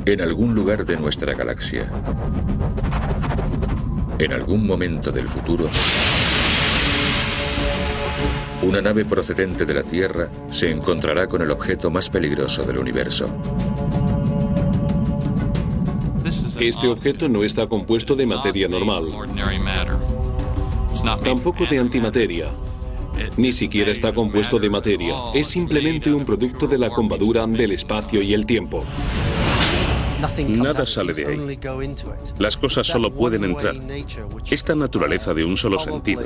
En algún lugar de nuestra galaxia, en algún momento del futuro, una nave procedente de la Tierra se encontrará con el objeto más peligroso del universo. Este objeto no está compuesto de materia normal, tampoco de antimateria, ni siquiera está compuesto de materia. Es simplemente un producto de la combadura del espacio y el tiempo. Nada sale de ahí. Las cosas solo pueden entrar. Esta naturaleza de un solo sentido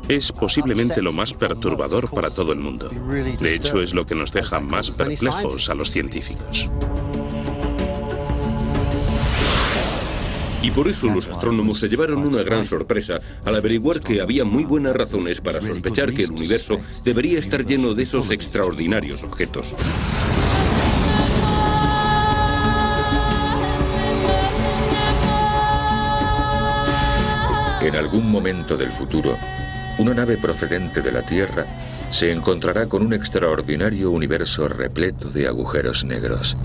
es posiblemente lo más perturbador para todo el mundo. De hecho, es lo que nos deja más perplejos a los científicos. Y por eso los astrónomos se llevaron una gran sorpresa al averiguar que había muy buenas razones para sospechar que el universo debería estar lleno de esos extraordinarios objetos. En algún momento del futuro, una nave procedente de la Tierra se encontrará con un extraordinario universo repleto de agujeros negros.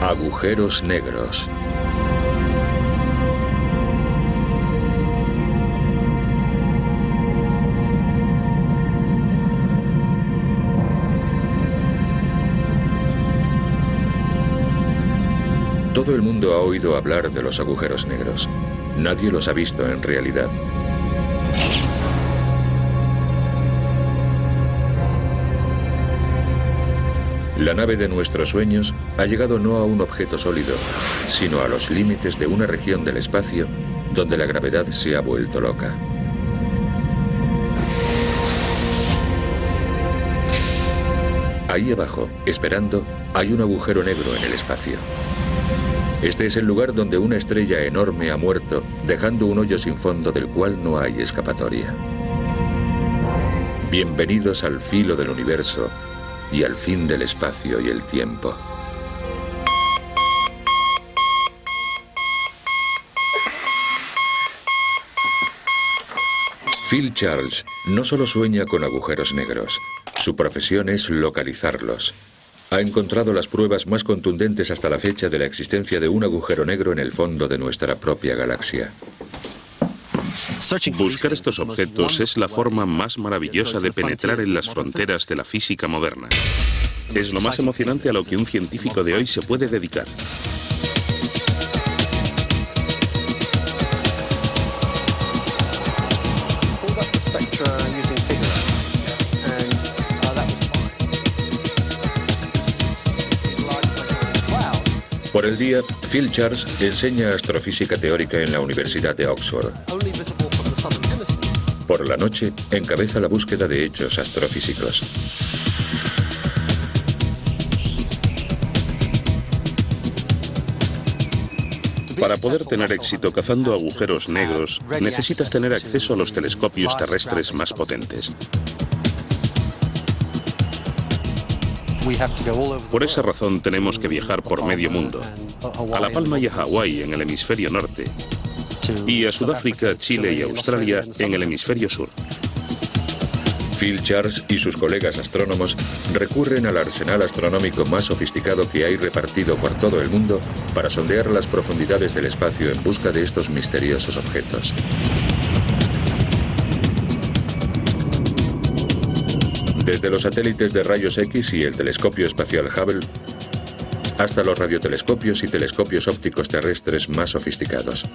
Agujeros negros. Todo el mundo ha oído hablar de los agujeros negros. Nadie los ha visto en realidad. La nave de nuestros sueños ha llegado no a un objeto sólido, sino a los límites de una región del espacio donde la gravedad se ha vuelto loca. Ahí abajo, esperando, hay un agujero negro en el espacio. Este es el lugar donde una estrella enorme ha muerto, dejando un hoyo sin fondo del cual no hay escapatoria. Bienvenidos al filo del universo y al fin del espacio y el tiempo. Phil Charles no solo sueña con agujeros negros, su profesión es localizarlos. Ha encontrado las pruebas más contundentes hasta la fecha de la existencia de un agujero negro en el fondo de nuestra propia galaxia. Buscar estos objetos es la forma más maravillosa de penetrar en las fronteras de la física moderna. Es lo más emocionante a lo que un científico de hoy se puede dedicar. Por el día, Phil Charles enseña astrofísica teórica en la Universidad de Oxford. Por la noche, encabeza la búsqueda de hechos astrofísicos. Para poder tener éxito cazando agujeros negros, necesitas tener acceso a los telescopios terrestres más potentes. Por esa razón tenemos que viajar por medio mundo, a La Palma y a Hawái en el hemisferio norte, y a Sudáfrica, Chile y Australia en el hemisferio sur. Phil Charles y sus colegas astrónomos recurren al arsenal astronómico más sofisticado que hay repartido por todo el mundo para sondear las profundidades del espacio en busca de estos misteriosos objetos. Desde los satélites de rayos X y el telescopio espacial Hubble, hasta los radiotelescopios y telescopios ópticos terrestres más sofisticados.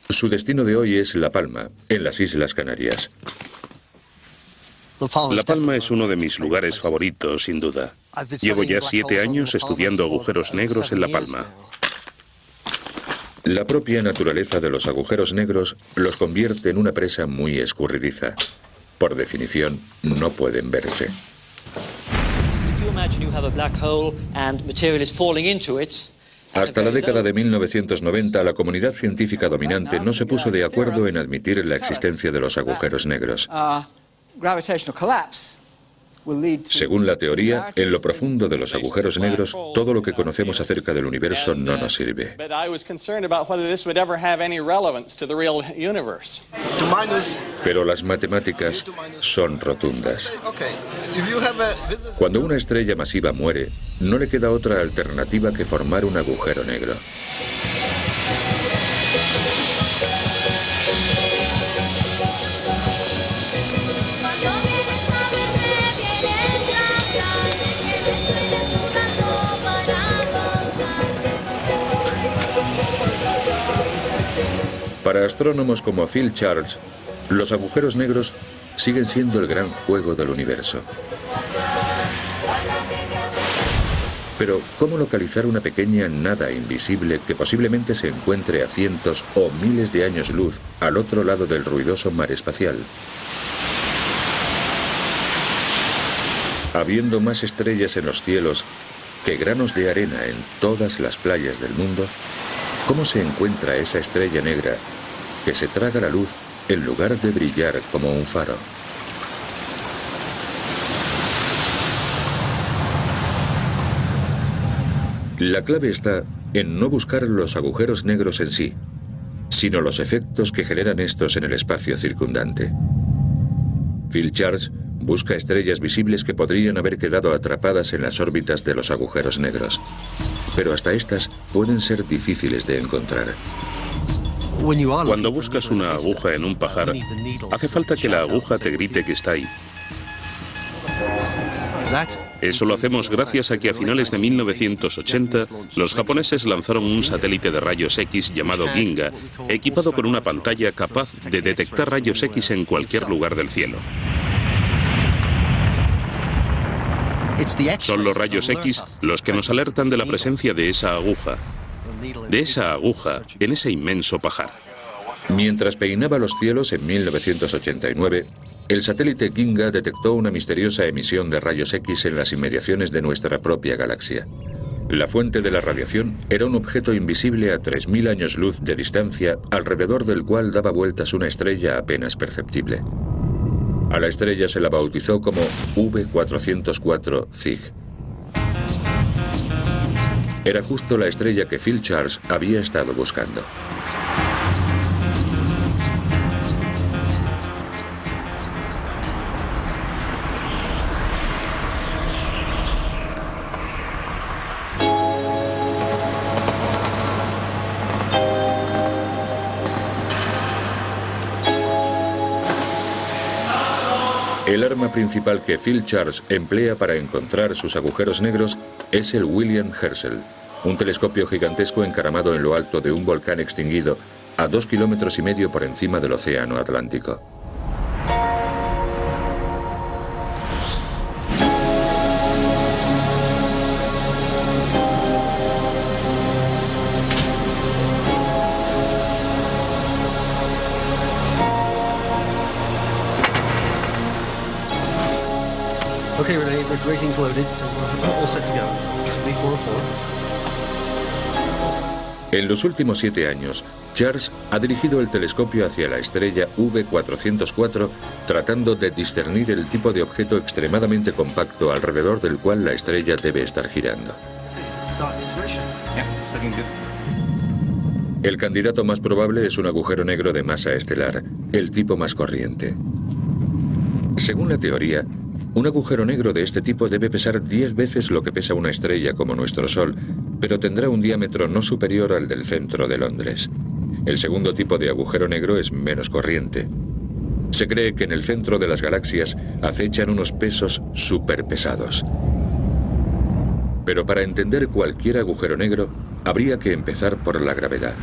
Su destino de hoy es La Palma, en las Islas Canarias. La Palma es uno de mis lugares favoritos, sin duda. Llevo ya 7 años estudiando agujeros negros en La Palma. La propia naturaleza de los agujeros negros los convierte en una presa muy escurridiza. Por definición, no pueden verse. Hasta la década de 1990, la comunidad científica dominante no se puso de acuerdo en admitir la existencia de los agujeros negros. Según la teoría, en lo profundo de los agujeros negros, todo lo que conocemos acerca del universo no nos sirve. Pero las matemáticas son rotundas. Cuando una estrella masiva muere, no le queda otra alternativa que formar un agujero negro. Para astrónomos como Phil Charles, los agujeros negros siguen siendo el gran juego del universo. Pero, ¿cómo localizar una pequeña nada invisible que posiblemente se encuentre a cientos o miles de años luz al otro lado del ruidoso mar espacial? Habiendo más estrellas en los cielos que granos de arena en todas las playas del mundo, ¿cómo se encuentra esa estrella negra que se traga la luz en lugar de brillar como un faro? La clave está en no buscar los agujeros negros en sí, sino los efectos que generan estos en el espacio circundante. Phil Charles busca estrellas visibles que podrían haber quedado atrapadas en las órbitas de los agujeros negros, pero hasta estas pueden ser difíciles de encontrar. Cuando buscas una aguja en un pajar, hace falta que la aguja te grite que está ahí. Eso lo hacemos gracias a que a finales de 1980 los japoneses lanzaron un satélite de rayos X llamado Ginga, equipado con una pantalla capaz de detectar rayos X en cualquier lugar del cielo. Son los rayos X los que nos alertan de la presencia de esa aguja en ese inmenso pajar. Mientras peinaba los cielos en 1989, el satélite Ginga detectó una misteriosa emisión de rayos X en las inmediaciones de nuestra propia galaxia. La fuente de la radiación era un objeto invisible a 3.000 años luz de distancia, alrededor del cual daba vueltas una estrella apenas perceptible. A la estrella se la bautizó como V404 Cygni. Era justo la estrella que Phil Charles había estado buscando. El arma principal que Phil Charles emplea para encontrar sus agujeros negros es el William Herschel, un telescopio gigantesco encaramado en lo alto de un volcán extinguido a 2,5 kilómetros por encima del océano Atlántico. Okay, Renee, the grating's loaded, so we're all set to go. V404. En los últimos 7 años, Charles ha dirigido el telescopio hacia la estrella V404, tratando de discernir el tipo de objeto extremadamente compacto alrededor del cual la estrella debe estar girando. El candidato más probable es un agujero negro de masa estelar, el tipo más corriente. Según la teoría, un agujero negro de este tipo debe pesar 10 veces lo que pesa una estrella como nuestro Sol, pero tendrá un diámetro no superior al del centro de Londres. El segundo tipo de agujero negro es menos corriente. Se cree que en el centro de las galaxias acechan unos pesos superpesados. Pero para entender cualquier agujero negro, habría que empezar por la gravedad,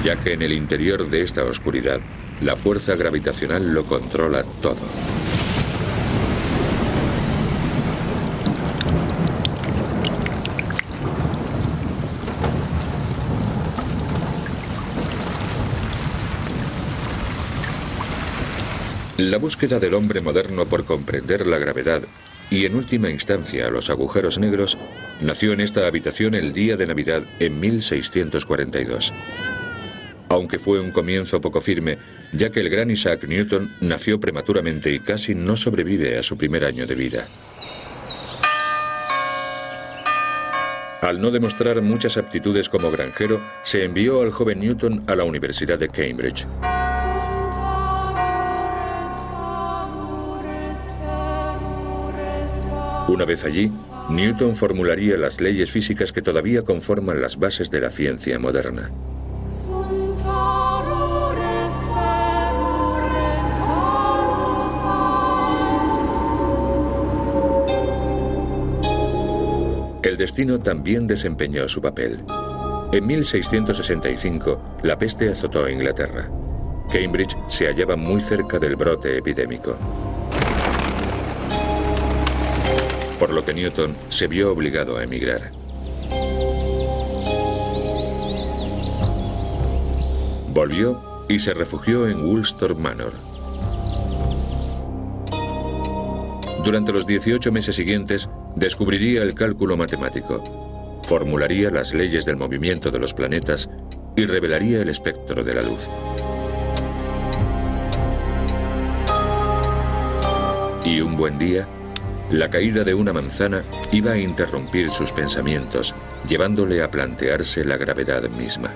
ya que en el interior de esta oscuridad, la fuerza gravitacional lo controla todo. La búsqueda del hombre moderno por comprender la gravedad y, en última instancia, los agujeros negros, nació en esta habitación el día de Navidad en 1642. aunque fue un comienzo poco firme, ya que el gran Isaac Newton nació prematuramente y casi no sobrevive a su primer año de vida. Al no demostrar muchas aptitudes como granjero, se envió al joven Newton a la Universidad de Cambridge. Una vez allí, Newton formularía las leyes físicas que todavía conforman las bases de la ciencia moderna. El destino también desempeñó su papel. En 1665, la peste azotó a Inglaterra. Cambridge se hallaba muy cerca del brote epidémico, por lo que Newton se vio obligado a emigrar. Volvió y se refugió en Woolsthorpe Manor. Durante los 18 meses siguientes, descubriría el cálculo matemático, formularía las leyes del movimiento de los planetas y revelaría el espectro de la luz. Y un buen día, la caída de una manzana iba a interrumpir sus pensamientos, llevándole a plantearse la gravedad misma.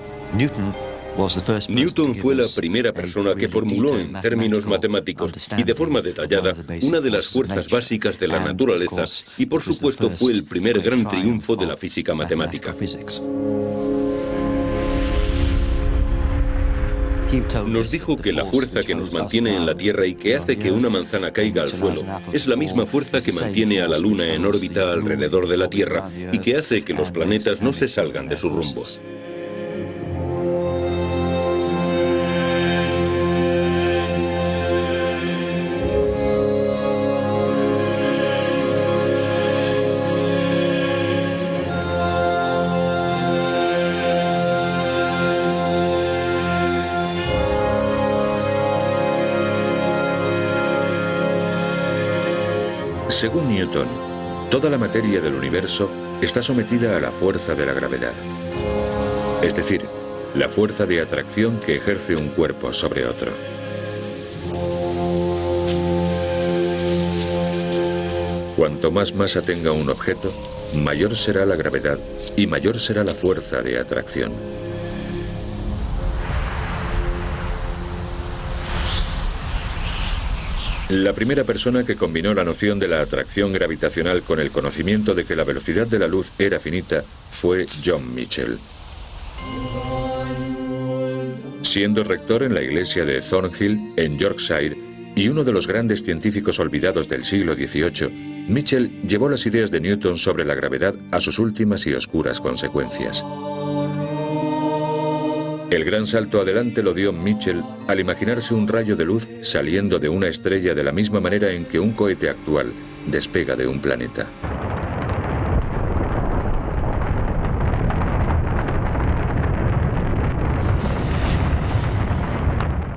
Newton fue la primera persona que formuló en términos matemáticos y de forma detallada una de las fuerzas básicas de la naturaleza y por supuesto fue el primer gran triunfo de la física matemática. Nos dijo que la fuerza que nos mantiene en la Tierra y que hace que una manzana caiga al suelo es la misma fuerza que mantiene a la Luna en órbita alrededor de la Tierra y que hace que los planetas no se salgan de sus rumbos. Según Newton, toda la materia del universo está sometida a la fuerza de la gravedad, es decir, la fuerza de atracción que ejerce un cuerpo sobre otro. Cuanto más masa tenga un objeto, mayor será la gravedad y mayor será la fuerza de atracción. La primera persona que combinó la noción de la atracción gravitacional con el conocimiento de que la velocidad de la luz era finita fue John Michell. Siendo rector en la iglesia de Thornhill, en Yorkshire, y uno de los grandes científicos olvidados del siglo XVIII, Michell llevó las ideas de Newton sobre la gravedad a sus últimas y oscuras consecuencias. El gran salto adelante lo dio Michell al imaginarse un rayo de luz saliendo de una estrella de la misma manera en que un cohete actual despega de un planeta.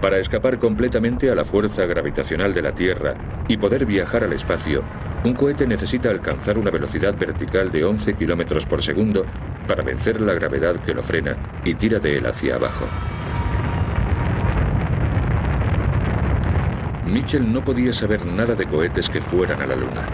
Para escapar completamente a la fuerza gravitacional de la Tierra y poder viajar al espacio, un cohete necesita alcanzar una velocidad vertical de 11 km por segundo para vencer la gravedad que lo frena y tira de él hacia abajo. Michell no podía saber nada de cohetes que fueran a la Luna,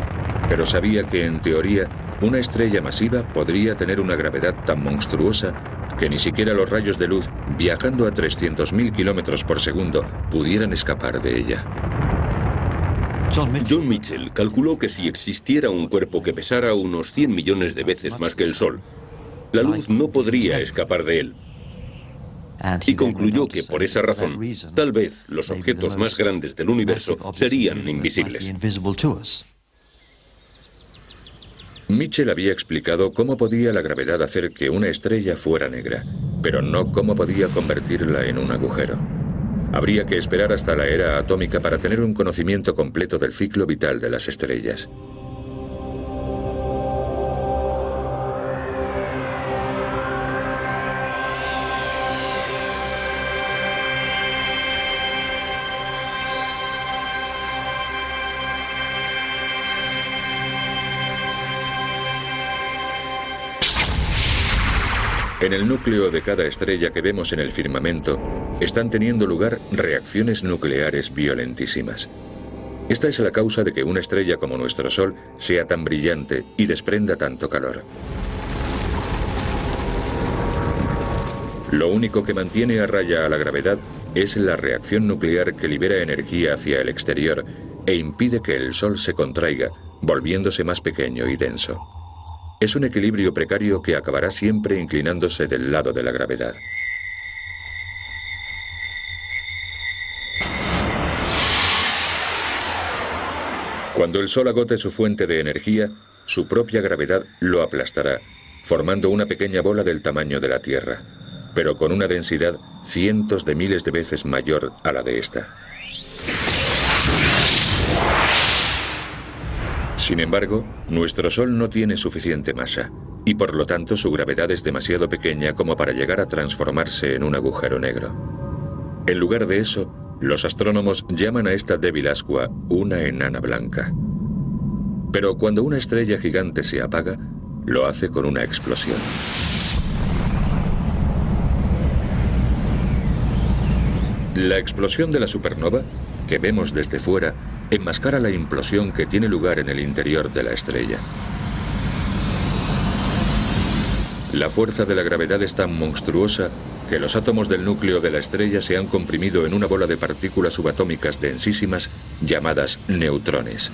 pero sabía que, en teoría, una estrella masiva podría tener una gravedad tan monstruosa que ni siquiera los rayos de luz, viajando a 300.000 km por segundo, pudieran escapar de ella. John Michell calculó que si existiera un cuerpo que pesara unos 100 millones de veces más que el Sol, la luz no podría escapar de él. Y concluyó que por esa razón, tal vez los objetos más grandes del universo serían invisibles. Michell había explicado cómo podía la gravedad hacer que una estrella fuera negra, pero no cómo podía convertirla en un agujero. Habría que esperar hasta la era atómica para tener un conocimiento completo del ciclo vital de las estrellas. En el núcleo de cada estrella que vemos en el firmamento están teniendo lugar reacciones nucleares violentísimas. Esta es la causa de que una estrella como nuestro Sol sea tan brillante y desprenda tanto calor. Lo único que mantiene a raya a la gravedad es la reacción nuclear que libera energía hacia el exterior e impide que el Sol se contraiga, volviéndose más pequeño y denso. Es un equilibrio precario que acabará siempre inclinándose del lado de la gravedad. Cuando el Sol agote su fuente de energía, su propia gravedad lo aplastará, formando una pequeña bola del tamaño de la Tierra, pero con una densidad cientos de miles de veces mayor a la de esta. Sin embargo, nuestro Sol no tiene suficiente masa, y por lo tanto su gravedad es demasiado pequeña como para llegar a transformarse en un agujero negro. En lugar de eso, los astrónomos llaman a esta débil ascua una enana blanca. Pero cuando una estrella gigante se apaga, lo hace con una explosión. La explosión de la supernova, que vemos desde fuera, enmascara la implosión que tiene lugar en el interior de la estrella. La fuerza de la gravedad es tan monstruosa que los átomos del núcleo de la estrella se han comprimido en una bola de partículas subatómicas densísimas llamadas neutrones.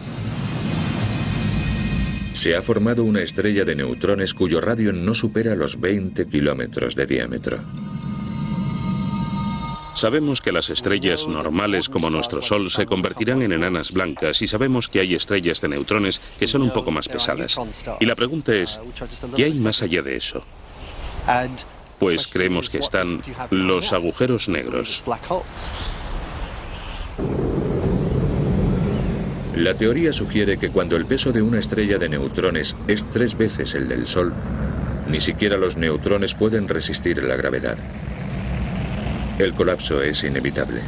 Se ha formado una estrella de neutrones cuyo radio no supera los 20 kilómetros de diámetro. Sabemos que las estrellas normales como nuestro Sol se convertirán en enanas blancas y sabemos que hay estrellas de neutrones que son un poco más pesadas. Y la pregunta es, ¿qué hay más allá de eso? Pues creemos que están los agujeros negros. La teoría sugiere que cuando el peso de una estrella de neutrones es 3 veces el del Sol, ni siquiera los neutrones pueden resistir la gravedad. El colapso es inevitable.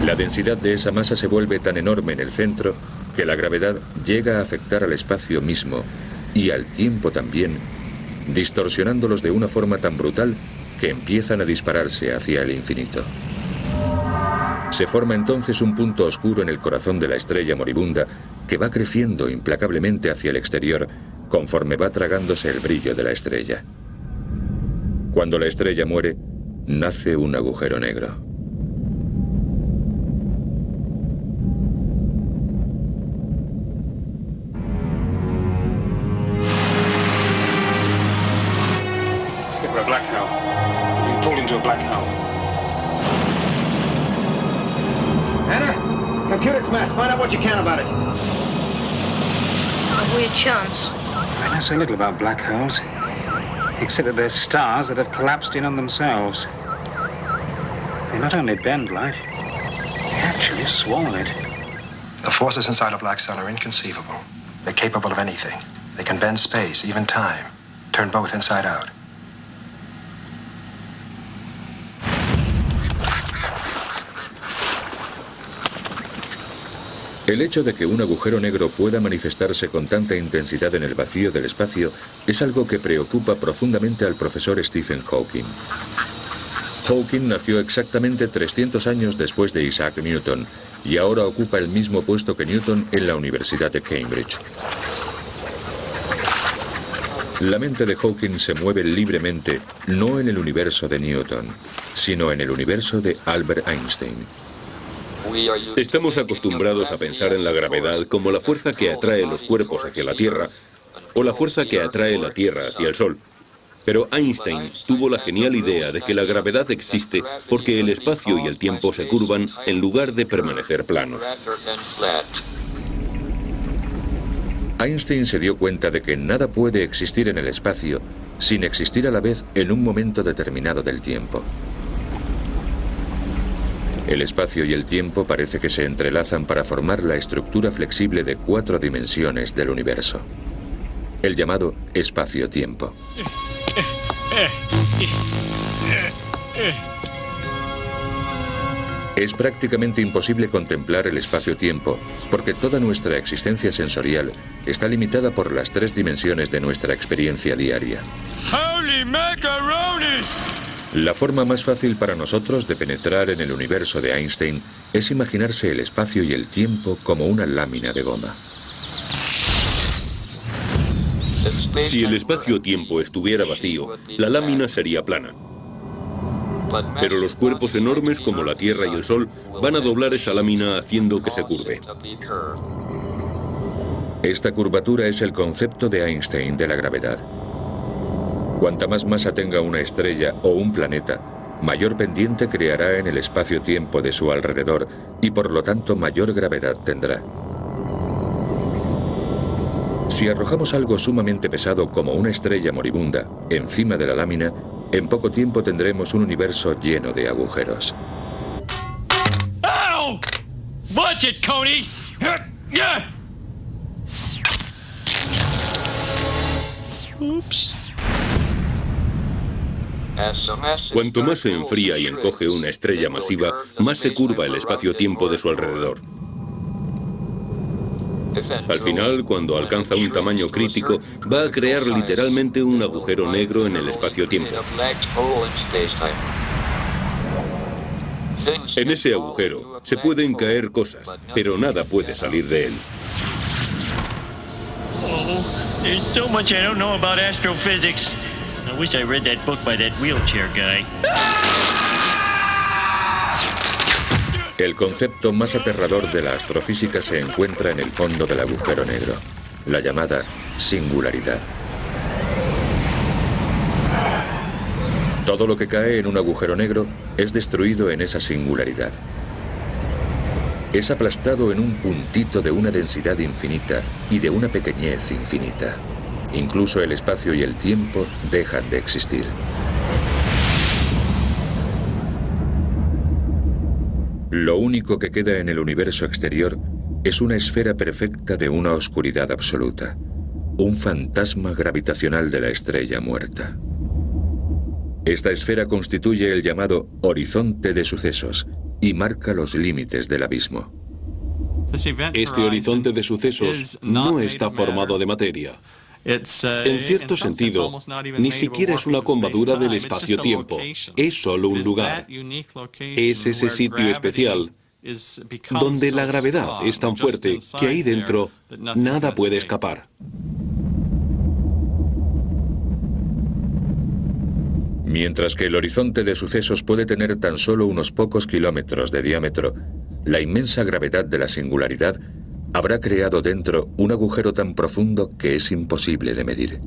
La densidad de esa masa se vuelve tan enorme en el centro que la gravedad llega a afectar al espacio mismo y al tiempo también, distorsionándolos de una forma tan brutal que empiezan a dispararse hacia el infinito. Se forma entonces un punto oscuro en el corazón de la estrella moribunda que va creciendo implacablemente hacia el exterior conforme va tragándose el brillo de la estrella. Cuando la estrella muere, nace un agujero negro. Skipper, a black hole. We've been pulled into a black hole. Anna, computer smash. Find out what you can about it. Have we a chance? I know so little about black holes, except that they're stars that have collapsed in on themselves. They not only bend light, they actually swallow it. The forces inside a black cell are inconceivable. They're capable of anything. They can bend space, even time, turn both inside out. El hecho de que un agujero negro pueda manifestarse con tanta intensidad en el vacío del espacio es algo que preocupa profundamente al profesor Stephen Hawking. Hawking nació exactamente 300 años después de Isaac Newton y ahora ocupa el mismo puesto que Newton en la Universidad de Cambridge. La mente de Hawking se mueve libremente no en el universo de Newton, sino en el universo de Albert Einstein. Estamos acostumbrados a pensar en la gravedad como la fuerza que atrae los cuerpos hacia la Tierra o la fuerza que atrae la Tierra hacia el Sol. Pero Einstein tuvo la genial idea de que la gravedad existe porque el espacio y el tiempo se curvan en lugar de permanecer planos. Einstein se dio cuenta de que nada puede existir en el espacio sin existir a la vez en un momento determinado del tiempo. El espacio y el tiempo parece que se entrelazan para formar la estructura flexible de 4 dimensiones del universo, el llamado espacio-tiempo. Es prácticamente imposible contemplar el espacio-tiempo porque toda nuestra existencia sensorial está limitada por las 3 dimensiones de nuestra experiencia diaria. La forma más fácil para nosotros de penetrar en el universo de Einstein es imaginarse el espacio y el tiempo como una lámina de goma. Si el espacio-tiempo estuviera vacío, la lámina sería plana. Pero los cuerpos enormes como la Tierra y el Sol van a doblar esa lámina haciendo que se curve. Esta curvatura es el concepto de Einstein de la gravedad. Cuanta más masa tenga una estrella o un planeta, mayor pendiente creará en el espacio-tiempo de su alrededor y por lo tanto mayor gravedad tendrá. Si arrojamos algo sumamente pesado como una estrella moribunda encima de la lámina, en poco tiempo tendremos un universo lleno de agujeros. Oh! Watch it, Cody! Oops. Cuanto más se enfría y encoge una estrella masiva, más se curva el espacio-tiempo de su alrededor. Al final, cuando alcanza un tamaño crítico, va a crear literalmente un agujero negro en el espacio-tiempo. En ese agujero se pueden caer cosas, pero nada puede salir de él. Oh, there's so much I don't know about astrophysics. I wish I read that book by that wheelchair guy. El concepto más aterrador de la astrofísica se encuentra en el fondo del agujero negro, la llamada singularidad. Todo lo que cae en un agujero negro es destruido en esa singularidad. Es aplastado en un puntito de una densidad infinita y de una pequeñez infinita. Incluso el espacio y el tiempo dejan de existir. Lo único que queda en el universo exterior es una esfera perfecta de una oscuridad absoluta, un fantasma gravitacional de la estrella muerta. Esta esfera constituye el llamado horizonte de sucesos y marca los límites del abismo. Este horizonte de sucesos no está formado de materia. En cierto sentido, ni siquiera es una combadura del espacio-tiempo, es solo un lugar. Es ese sitio especial donde la gravedad es tan fuerte que ahí dentro nada puede escapar. Mientras que el horizonte de sucesos puede tener tan solo unos pocos kilómetros de diámetro, la inmensa gravedad de la singularidad habrá creado dentro un agujero tan profundo que es imposible de medir.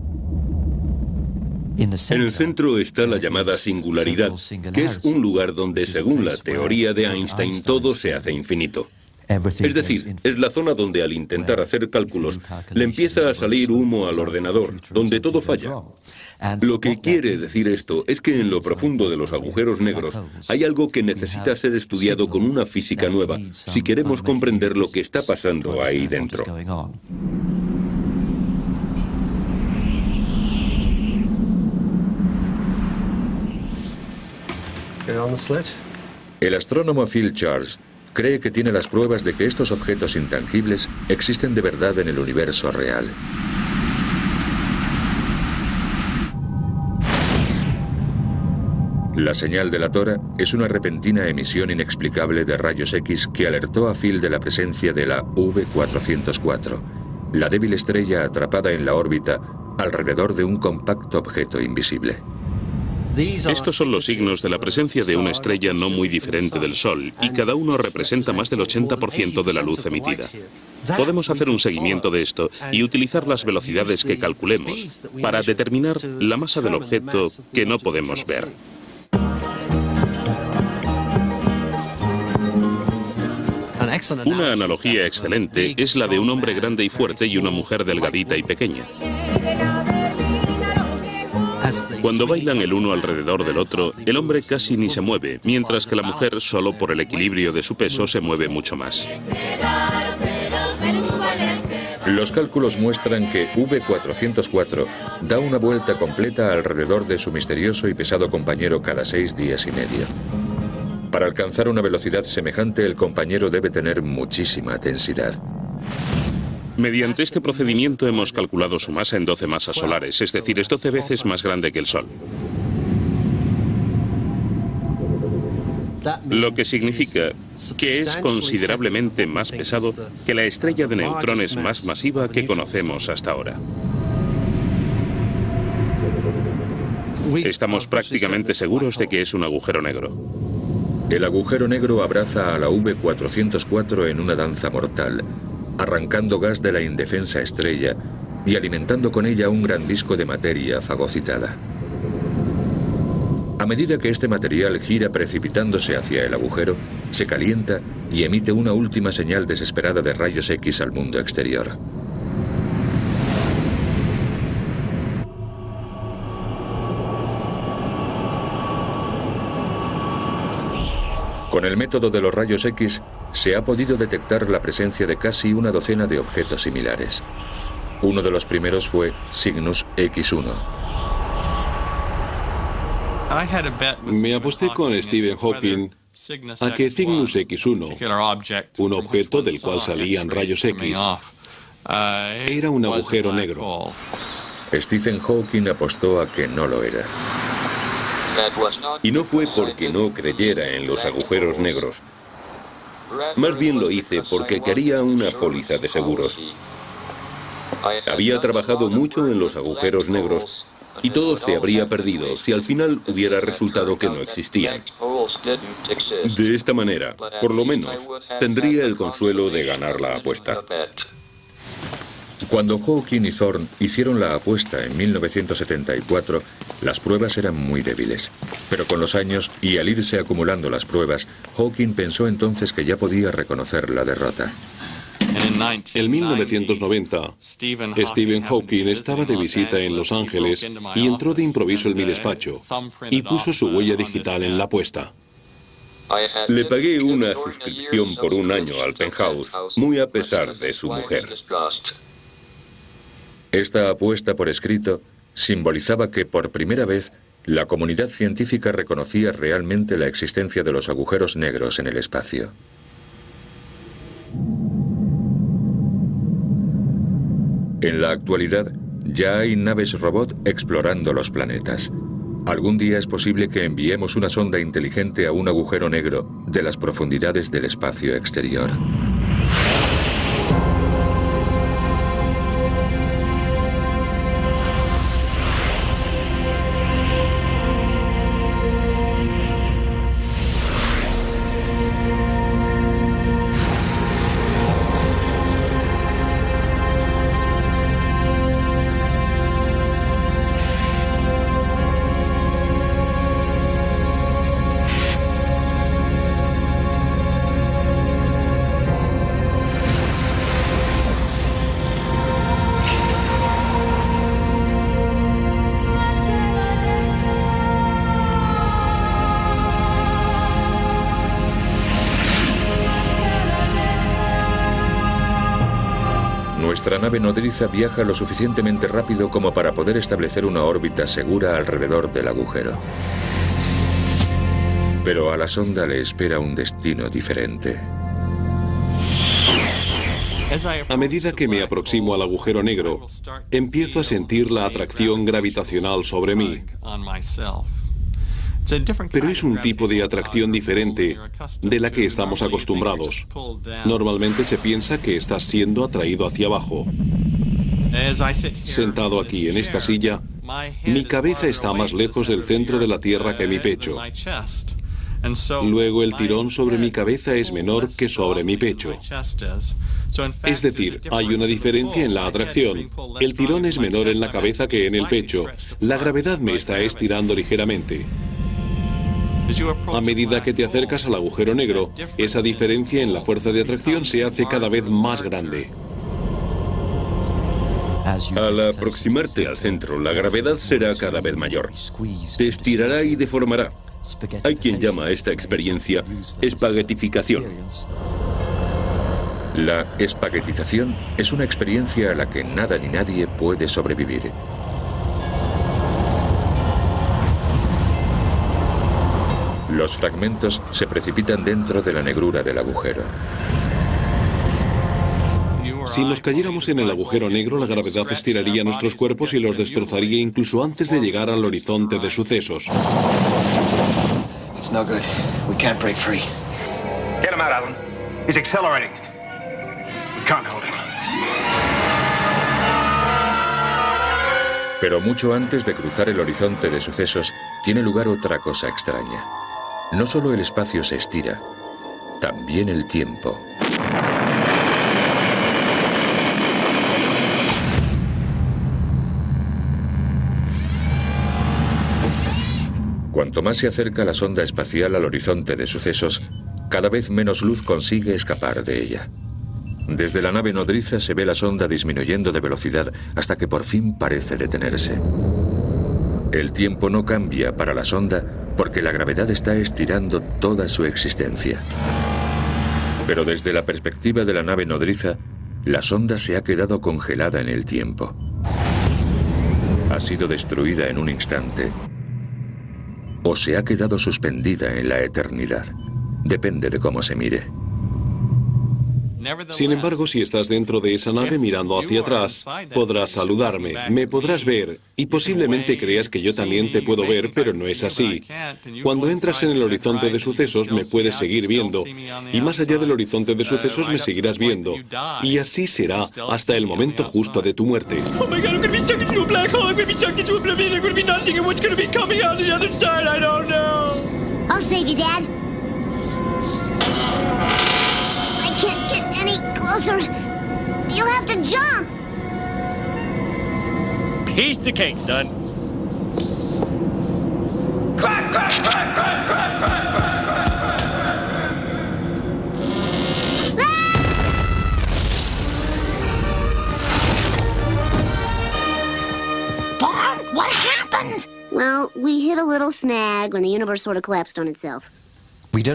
En el centro está la llamada singularidad, que es un lugar donde, según la teoría de Einstein, todo se hace infinito. Es decir, es la zona donde al intentar hacer cálculos le empieza a salir humo al ordenador, donde todo falla. Lo que quiere decir esto es que en lo profundo de los agujeros negros hay algo que necesita ser estudiado con una física nueva, si queremos comprender lo que está pasando ahí dentro. El astrónomo Phil Charles cree que tiene las pruebas de que estos objetos intangibles existen de verdad en el universo real. La señal de la tora es una repentina emisión inexplicable de rayos X que alertó a Phil de la presencia de la V404, la débil estrella atrapada en la órbita alrededor de un compacto objeto invisible. Estos son los signos de la presencia de una estrella no muy diferente del Sol, y cada uno representa más del 80% de la luz emitida. Podemos hacer un seguimiento de esto y utilizar las velocidades que calculemos para determinar la masa del objeto que no podemos ver. Una analogía excelente es la de un hombre grande y fuerte y una mujer delgadita y pequeña. Cuando bailan el uno alrededor del otro, el hombre casi ni se mueve, mientras que la mujer, solo por el equilibrio de su peso, se mueve mucho más. Los cálculos muestran que V404 da una vuelta completa alrededor de su misterioso y pesado compañero cada 6 días y medio. Para alcanzar una velocidad semejante, el compañero debe tener muchísima densidad. Mediante este procedimiento hemos calculado su masa en 12 masas solares, es decir, es 12 veces más grande que el Sol. Lo que significa que es considerablemente más pesado que la estrella de neutrones más masiva que conocemos hasta ahora. Estamos prácticamente seguros de que es un agujero negro. El agujero negro abraza a la V404 en una danza mortal, arrancando gas de la indefensa estrella y alimentando con ella un gran disco de materia fagocitada. A medida que este material gira precipitándose hacia el agujero, se calienta y emite una última señal desesperada de rayos X al mundo exterior. Con el método de los rayos X se ha podido detectar la presencia de casi una docena de objetos similares. Uno de los primeros fue Cygnus X1. Me aposté con Stephen Hawking a que Cygnus X1, un objeto del cual salían rayos X, era un agujero negro. Stephen Hawking apostó a que no lo era. Y no fue porque no creyera en los agujeros negros. Más bien lo hice porque quería una póliza de seguros. Había trabajado mucho en los agujeros negros y todo se habría perdido si al final hubiera resultado que no existían. De esta manera, por lo menos, tendría el consuelo de ganar la apuesta. Cuando Hawking y Thorne hicieron la apuesta en 1974, las pruebas eran muy débiles. Pero con los años y al irse acumulando las pruebas, Hawking pensó entonces que ya podía reconocer la derrota. En 1990, Stephen Hawking estaba de visita en Los Ángeles y entró de improviso en mi despacho y puso su huella digital en la apuesta. Le pagué una suscripción por un año al Penthouse, muy a pesar de su mujer. Esta apuesta por escrito simbolizaba que por primera vez la comunidad científica reconocía realmente la existencia de los agujeros negros en el espacio. En la actualidad, ya hay naves robot explorando los planetas. Algún día es posible que enviemos una sonda inteligente a un agujero negro de las profundidades del espacio exterior. Nuestra nave nodriza viaja lo suficientemente rápido como para poder establecer una órbita segura alrededor del agujero. Pero a la sonda le espera un destino diferente. A medida que me aproximo al agujero negro, empiezo a sentir la atracción gravitacional sobre mí. Pero es un tipo de atracción diferente de la que estamos acostumbrados. Normalmente se piensa que estás siendo atraído hacia abajo. Sentado aquí en esta silla, mi cabeza está más lejos del centro de la Tierra que mi pecho. Luego el tirón sobre mi cabeza es menor que sobre mi pecho. Es decir, hay una diferencia en la atracción. El tirón es menor en la cabeza que en el pecho. La gravedad me está estirando ligeramente. A medida que te acercas al agujero negro, esa diferencia en la fuerza de atracción se hace cada vez más grande. Al aproximarte al centro, la gravedad será cada vez mayor. Te estirará y deformará. Hay quien llama a esta experiencia espaguetificación. La espaguetización es una experiencia a la que nada ni nadie puede sobrevivir. Los fragmentos se precipitan dentro de la negrura del agujero. Si nos cayéramos en el agujero negro, la gravedad estiraría nuestros cuerpos y los destrozaría incluso antes de llegar al horizonte de sucesos. It's no good. We can't break free. Get him out, Alan. He's accelerating. We can't hold him. Pero mucho antes de cruzar el horizonte de sucesos, tiene lugar otra cosa extraña. No solo el espacio se estira, también el tiempo. Cuanto más se acerca la sonda espacial al horizonte de sucesos, cada vez menos luz consigue escapar de ella. Desde la nave nodriza se ve la sonda disminuyendo de velocidad hasta que por fin parece detenerse. El tiempo no cambia para la sonda porque la gravedad está estirando toda su existencia. Pero desde la perspectiva de la nave nodriza, la sonda se ha quedado congelada en el tiempo. Ha sido destruida en un instante o se ha quedado suspendida en la eternidad. Depende de cómo se mire. Sin embargo, si estás dentro de esa nave mirando hacia atrás, podrás saludarme, me podrás ver y posiblemente creas que yo también te puedo ver, pero no es así. Cuando entras en el horizonte de sucesos me puedes seguir viendo y más allá del horizonte de sucesos me seguirás viendo y así será hasta el momento justo de tu muerte. Oh my God, I'm gonna be sucked into a black hole. I'm gonna be sucked into oblivion. I'm gonna be nothing. And what's gonna be coming out the other side? I don't know. I'll save you, Dad. I can't get any closer. You'll have to jump. Piece of cake, son. Crack, crack, crack, crack, crack, crack, Barn, what happened? Well, we hit a little snag when the universe sort of collapsed on itself.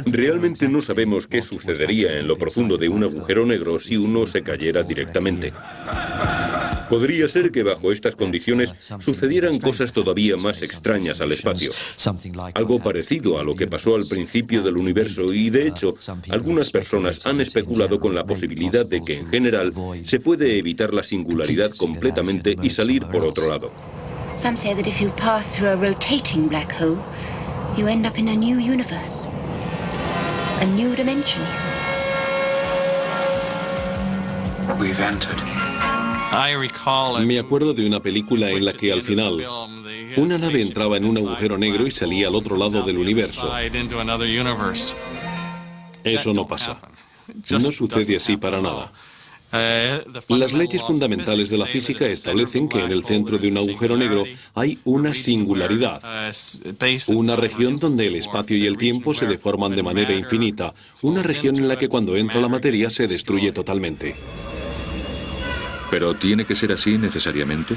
Realmente no sabemos qué sucedería en lo profundo de un agujero negro si uno se cayera directamente. Podría ser que bajo estas condiciones sucedieran cosas todavía más extrañas al espacio. Algo parecido a lo que pasó al principio del universo y, de hecho, algunas personas han especulado con la posibilidad de que, en general, se puede evitar la singularidad completamente y salir por otro lado. Some say that if you pass through a rotating black hole, you end up in a new universe. A new dimension, even. We've entered. Me acuerdo de una película en la que al final una nave entraba en un agujero negro y salía al otro lado del universo. Eso no pasa. No sucede así para nada. Las leyes fundamentales de la física establecen que en el centro de un agujero negro hay una singularidad, una región donde el espacio y el tiempo se deforman de manera infinita, una región en la que cuando entra la materia se destruye totalmente. ¿Pero tiene que ser así necesariamente?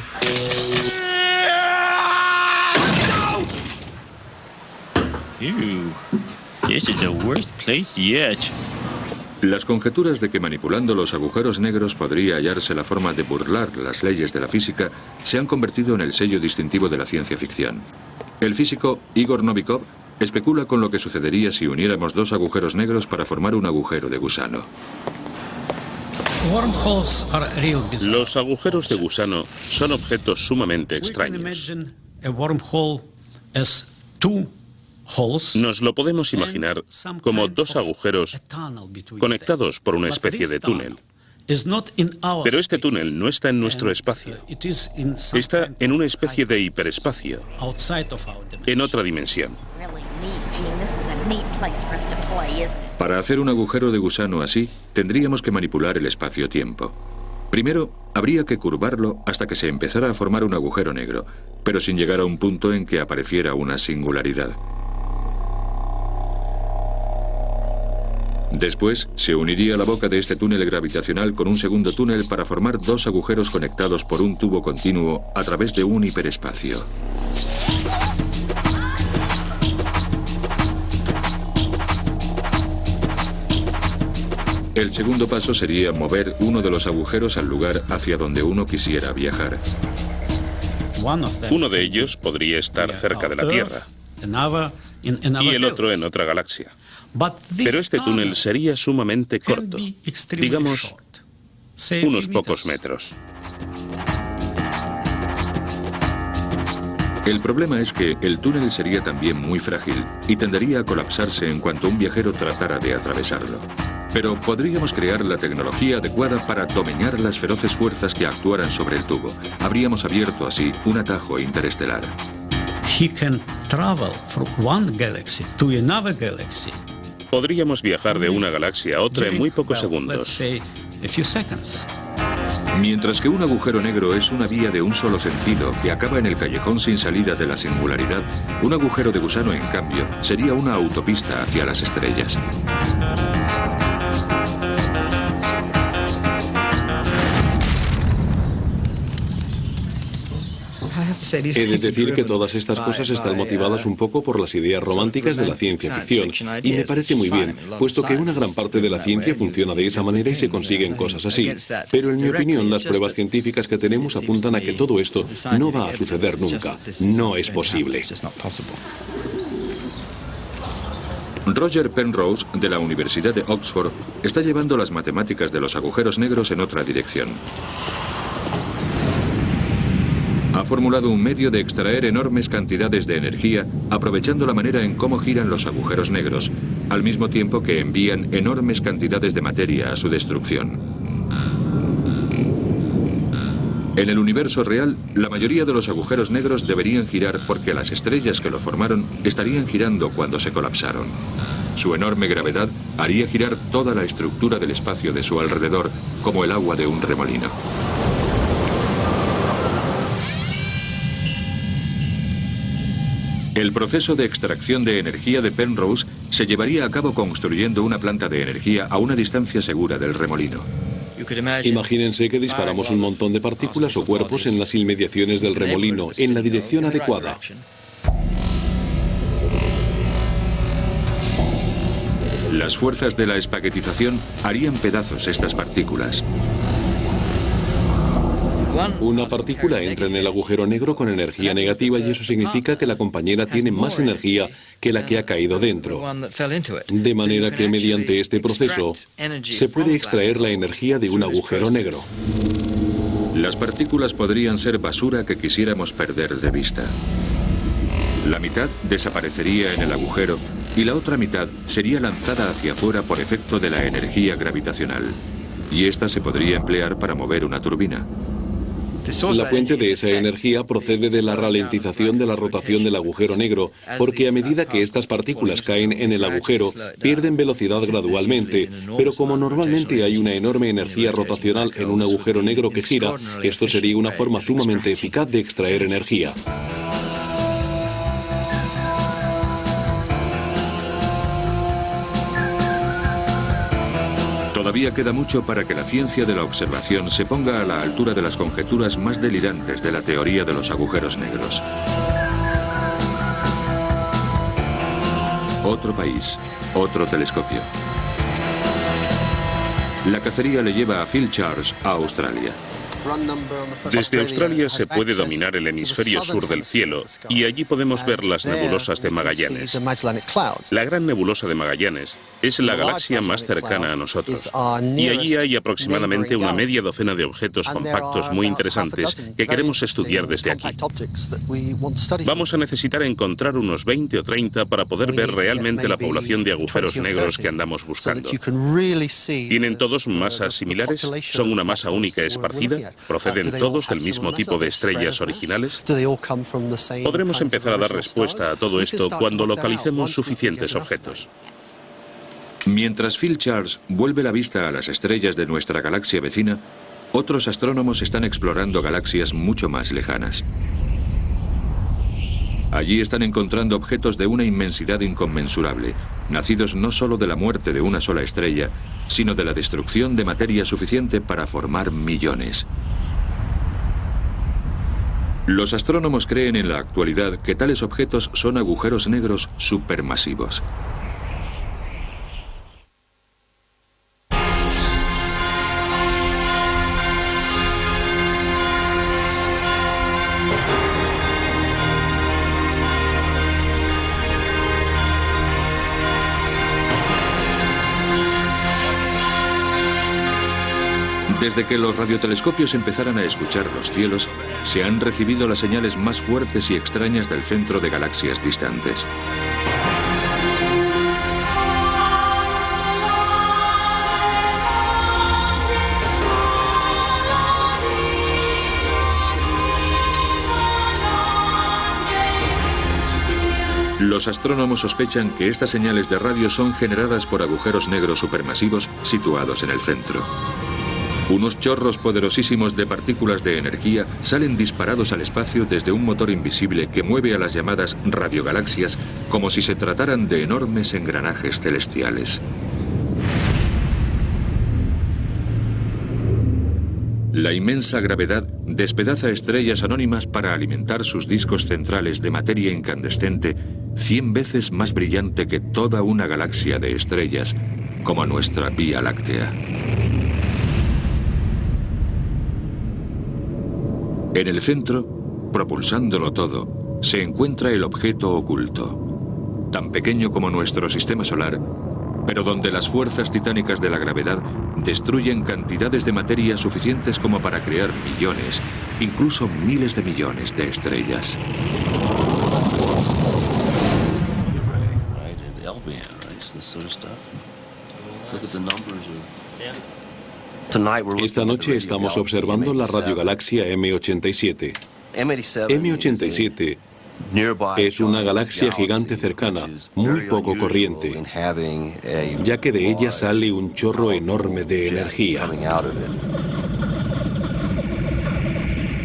Ew. This is the worst place yet. Las conjeturas de que manipulando los agujeros negros podría hallarse la forma de burlar las leyes de la física se han convertido en el sello distintivo de la ciencia ficción. El físico Igor Novikov especula con lo que sucedería si uniéramos dos agujeros negros para formar un agujero de gusano. Los agujeros de gusano son objetos sumamente extraños. Nos lo podemos imaginar como dos agujeros conectados por una especie de túnel. Pero este túnel no está en nuestro espacio. Está en una especie de hiperespacio, en otra dimensión. Para hacer un agujero de gusano así, tendríamos que manipular el espacio-tiempo. Primero, habría que curvarlo hasta que se empezara a formar un agujero negro, pero sin llegar a un punto en que apareciera una singularidad. Después, se uniría la boca de este túnel gravitacional con un segundo túnel para formar dos agujeros conectados por un tubo continuo a través de un hiperespacio. El segundo paso sería mover uno de los agujeros al lugar hacia donde uno quisiera viajar. Uno de ellos podría estar cerca de la Tierra y el otro en otra galaxia. Pero este túnel sería sumamente corto, digamos unos pocos metros. El problema es que el túnel sería también muy frágil y tendería a colapsarse en cuanto un viajero tratara de atravesarlo. Pero podríamos crear la tecnología adecuada para domeñar las feroces fuerzas que actuaran sobre el tubo. Habríamos abierto así un atajo interestelar. Podríamos viajar de una galaxia a otra en muy pocos segundos. Mientras que un agujero negro es una vía de un solo sentido que acaba en el callejón sin salida de la singularidad, un agujero de gusano, en cambio, sería una autopista hacia las estrellas. He de decir que todas estas cosas están motivadas un poco por las ideas románticas de la ciencia ficción, y me parece muy bien, puesto que una gran parte de la ciencia funciona de esa manera y se consiguen cosas así. Pero en mi opinión, las pruebas científicas que tenemos apuntan a que todo esto no va a suceder nunca. No es posible. Roger Penrose, de la Universidad de Oxford, está llevando las matemáticas de los agujeros negros en otra dirección. Ha formulado un medio de extraer enormes cantidades de energía, aprovechando la manera en cómo giran los agujeros negros, al mismo tiempo que envían enormes cantidades de materia a su destrucción. En el universo real, la mayoría de los agujeros negros deberían girar porque las estrellas que lo formaron estarían girando cuando se colapsaron. Su enorme gravedad haría girar toda la estructura del espacio de su alrededor, como el agua de un remolino. El proceso de extracción de energía de Penrose se llevaría a cabo construyendo una planta de energía a una distancia segura del remolino. Imagínense que disparamos un montón de partículas o cuerpos en las inmediaciones del remolino, en la dirección adecuada. Las fuerzas de la espaguetización harían pedazos estas partículas. Una partícula entra en el agujero negro con energía negativa y eso significa que la compañera tiene más energía que la que ha caído dentro. De manera que mediante este proceso se puede extraer la energía de un agujero negro. Las partículas podrían ser basura que quisiéramos perder de vista. La mitad desaparecería en el agujero y la otra mitad sería lanzada hacia afuera por efecto de la energía gravitacional. Y esta se podría emplear para mover una turbina. La fuente de esa energía procede de la ralentización de la rotación del agujero negro, porque a medida que estas partículas caen en el agujero, pierden velocidad gradualmente, pero como normalmente hay una enorme energía rotacional en un agujero negro que gira, esto sería una forma sumamente eficaz de extraer energía. Todavía queda mucho para que la ciencia de la observación se ponga a la altura de las conjeturas más delirantes de la teoría de los agujeros negros. Otro país, otro telescopio. La cacería le lleva a Phil Charles a Australia. Desde Australia se puede dominar el hemisferio sur del cielo y allí podemos ver las nebulosas de Magallanes. La gran nebulosa de Magallanes es la galaxia más cercana a nosotros y allí hay aproximadamente una media docena de objetos compactos muy interesantes que queremos estudiar desde aquí. Vamos a necesitar encontrar unos 20 o 30 para poder ver realmente la población de agujeros negros que andamos buscando. ¿Tienen todos masas similares? ¿Son una masa única esparcida? ¿Proceden todos del mismo tipo de estrellas originales? Podremos empezar a dar respuesta a todo esto cuando localicemos suficientes objetos. Mientras Phil Charles vuelve la vista a las estrellas de nuestra galaxia vecina, otros astrónomos están explorando galaxias mucho más lejanas. Allí están encontrando objetos de una inmensidad inconmensurable, nacidos no solo de la muerte de una sola estrella, sino de la destrucción de materia suficiente para formar millones. Los astrónomos creen en la actualidad que tales objetos son agujeros negros supermasivos. Desde que los radiotelescopios empezaran a escuchar los cielos, se han recibido las señales más fuertes y extrañas del centro de galaxias distantes. Los astrónomos sospechan que estas señales de radio son generadas por agujeros negros supermasivos situados en el centro. Unos chorros poderosísimos de partículas de energía salen disparados al espacio desde un motor invisible que mueve a las llamadas radiogalaxias como si se trataran de enormes engranajes celestiales. La inmensa gravedad despedaza estrellas anónimas para alimentar sus discos centrales de materia incandescente 100 veces más brillante que toda una galaxia de estrellas, como nuestra Vía Láctea. En el centro, propulsándolo todo, se encuentra el objeto oculto, tan pequeño como nuestro sistema solar, pero donde las fuerzas titánicas de la gravedad destruyen cantidades de materia suficientes como para crear millones, incluso miles de millones de estrellas. Esta noche estamos observando la radiogalaxia M87. M87 es una galaxia gigante cercana, muy poco corriente, ya que de ella sale un chorro enorme de energía.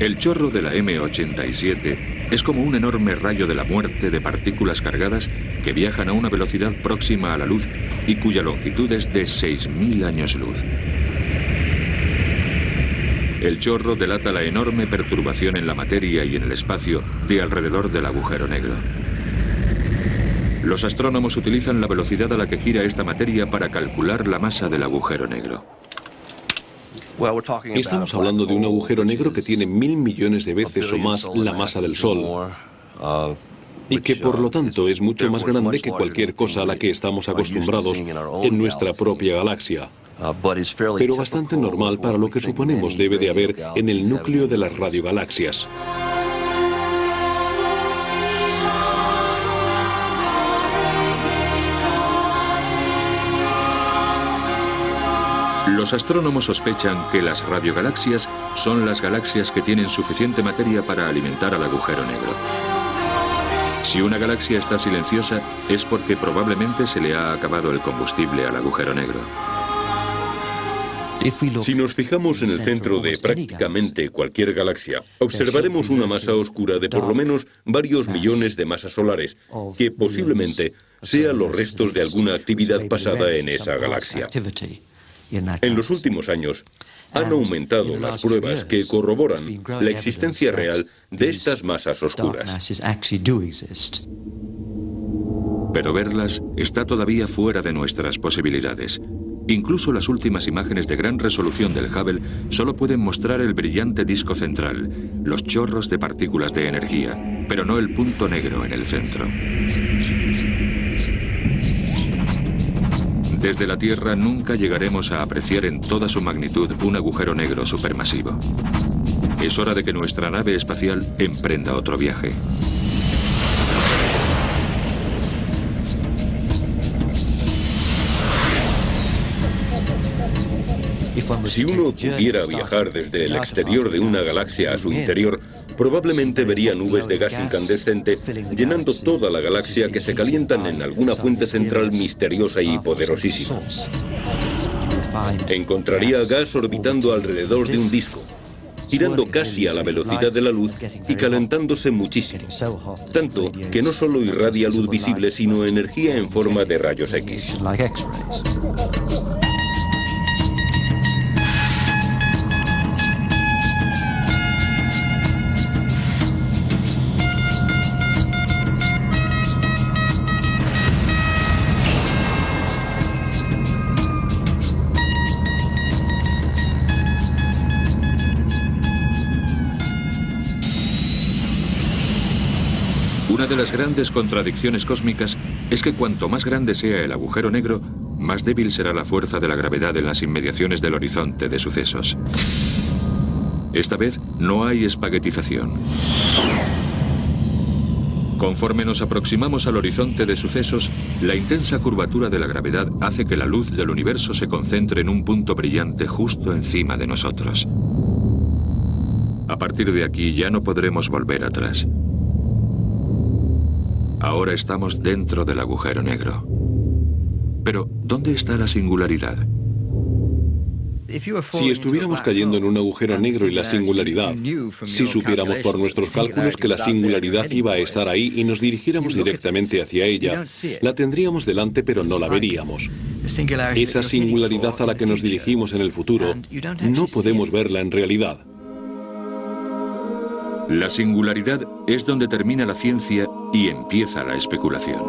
El chorro de la M87 es como un enorme rayo de la muerte de partículas cargadas que viajan a una velocidad próxima a la luz y cuya longitud es de 6.000 años luz. El chorro delata la enorme perturbación en la materia y en el espacio de alrededor del agujero negro. Los astrónomos utilizan la velocidad a la que gira esta materia para calcular la masa del agujero negro. Estamos hablando de un agujero negro que tiene 1.000 millones de veces o más la masa del Sol, y que por lo tanto es mucho más grande que cualquier cosa a la que estamos acostumbrados en nuestra propia galaxia, pero bastante normal para lo que suponemos debe de haber en el núcleo de las radiogalaxias. Los astrónomos sospechan que las radiogalaxias son las galaxias que tienen suficiente materia para alimentar al agujero negro. Si una galaxia está silenciosa, es porque probablemente se le ha acabado el combustible al agujero negro. Si nos fijamos en el centro de prácticamente cualquier galaxia, observaremos una masa oscura de por lo menos varios millones de masas solares, que posiblemente sean los restos de alguna actividad pasada en esa galaxia. En los últimos años, han aumentado las pruebas que corroboran la existencia real de estas masas oscuras. Pero verlas está todavía fuera de nuestras posibilidades. Incluso las últimas imágenes de gran resolución del Hubble solo pueden mostrar el brillante disco central, los chorros de partículas de energía, pero no el punto negro en el centro. Desde la Tierra nunca llegaremos a apreciar en toda su magnitud un agujero negro supermasivo. Es hora de que nuestra nave espacial emprenda otro viaje. Si uno pudiera viajar desde el exterior de una galaxia a su interior, probablemente vería nubes de gas incandescente llenando toda la galaxia que se calientan en alguna fuente central misteriosa y poderosísima. Encontraría gas orbitando alrededor de un disco, girando casi a la velocidad de la luz y calentándose muchísimo, tanto que no solo irradia luz visible, sino energía en forma de rayos X. Una de las grandes contradicciones cósmicas es que cuanto más grande sea el agujero negro, más débil será la fuerza de la gravedad en las inmediaciones del horizonte de sucesos. Esta vez no hay espaguetización. Conforme nos aproximamos al horizonte de sucesos, la intensa curvatura de la gravedad hace que la luz del universo se concentre en un punto brillante justo encima de nosotros. A partir de aquí ya no podremos volver atrás. Ahora estamos dentro del agujero negro. Pero, ¿dónde está la singularidad? Si estuviéramos cayendo en un agujero negro y la singularidad, si supiéramos por nuestros cálculos que la singularidad iba a estar ahí y nos dirigiéramos directamente hacia ella, la tendríamos delante pero no la veríamos. Esa singularidad a la que nos dirigimos en el futuro, no podemos verla en realidad. La singularidad es donde termina la ciencia y empieza la especulación.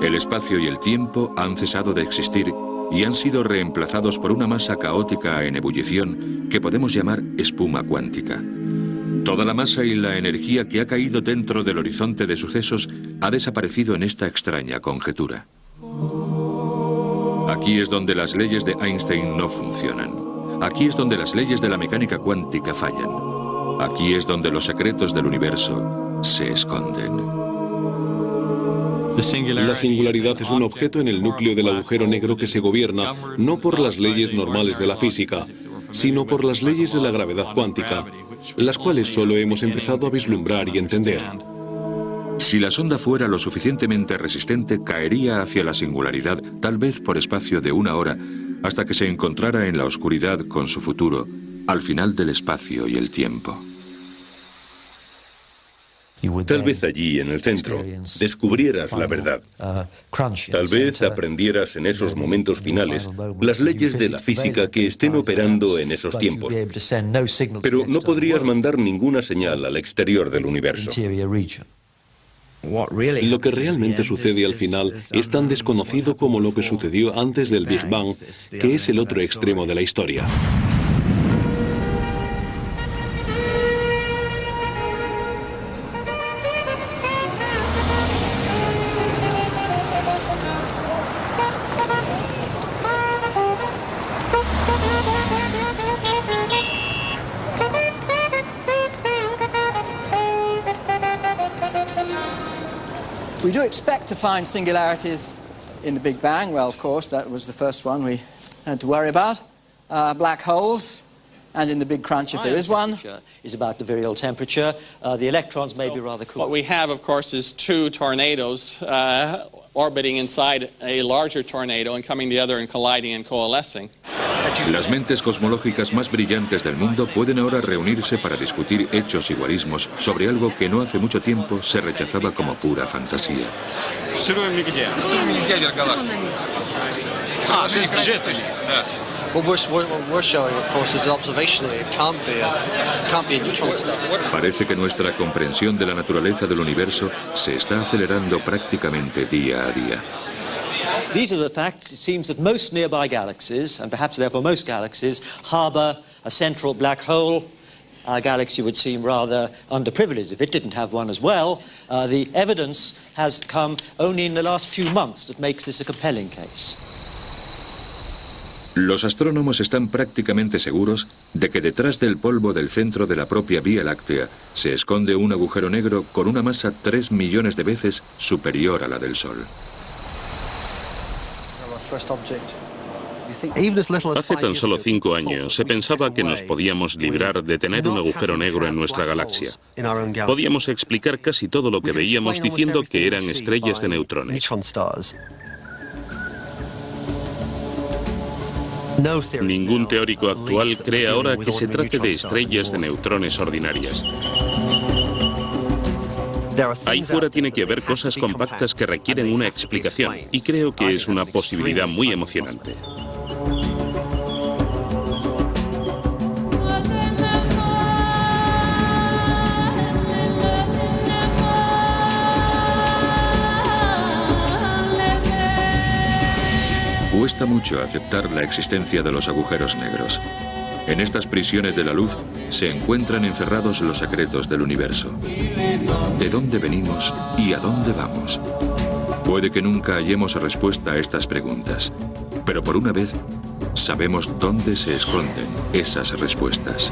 El espacio y el tiempo han cesado de existir y han sido reemplazados por una masa caótica en ebullición que podemos llamar espuma cuántica. Toda la masa y la energía que ha caído dentro del horizonte de sucesos ha desaparecido en esta extraña conjetura. Aquí es donde las leyes de Einstein no funcionan. Aquí es donde las leyes de la mecánica cuántica fallan. Aquí es donde los secretos del universo se esconden. La singularidad es un objeto en el núcleo del agujero negro que se gobierna no por las leyes normales de la física, sino por las leyes de la gravedad cuántica, las cuales solo hemos empezado a vislumbrar y entender. Si la sonda fuera lo suficientemente resistente, caería hacia la singularidad, tal vez por espacio de 1 hora, hasta que se encontrara en la oscuridad con su futuro, al final del espacio y el tiempo. Tal vez allí, en el centro, descubrieras la verdad. Tal vez aprendieras en esos momentos finales las leyes de la física que estén operando en esos tiempos. Pero no podrías mandar ninguna señal al exterior del universo. Lo que realmente sucede al final es tan desconocido como lo que sucedió antes del Big Bang, que es el otro extremo de la historia. We do expect to find singularities in the Big Bang. Well, of course, that was the first one we had to worry about. Black holes, and in the Big Crunch, if there is one. Is about the virial temperature. The electrons may be rather cool. What we have, of course, is 2 tornadoes orbiting inside a larger tornado and coming together and colliding and coalescing. Las mentes cosmológicas más brillantes del mundo pueden ahora reunirse para discutir hechos y guarismos sobre algo que no hace mucho tiempo se rechazaba como pura fantasía. What we're showing, of course, is that observationally it can't be a neutron star. Parece que nuestra comprensión de la naturaleza del universo se está acelerando prácticamente día a día. These are the facts. It seems that most nearby galaxies, and perhaps therefore most galaxies, harbour a central black hole. Our galaxy would seem rather underprivileged if it didn't have one as well. The evidence has come only in the last few months that makes this a compelling case. Los astrónomos están prácticamente seguros de que detrás del polvo del centro de la propia Vía Láctea se esconde un agujero negro con una masa 3 millones de veces superior a la del Sol. Hace tan solo 5 años se pensaba que nos podíamos librar de tener un agujero negro en nuestra galaxia. Podíamos explicar casi todo lo que veíamos diciendo que eran estrellas de neutrones. Ningún teórico actual cree ahora que se trate de estrellas de neutrones ordinarias. Ahí fuera tiene que haber cosas compactas que requieren una explicación, y creo que es una posibilidad muy emocionante. Cuesta mucho aceptar la existencia de los agujeros negros. En estas prisiones de la luz se encuentran encerrados los secretos del universo. ¿De dónde venimos y a dónde vamos? Puede que nunca hallemos respuesta a estas preguntas, pero por una vez sabemos dónde se esconden esas respuestas.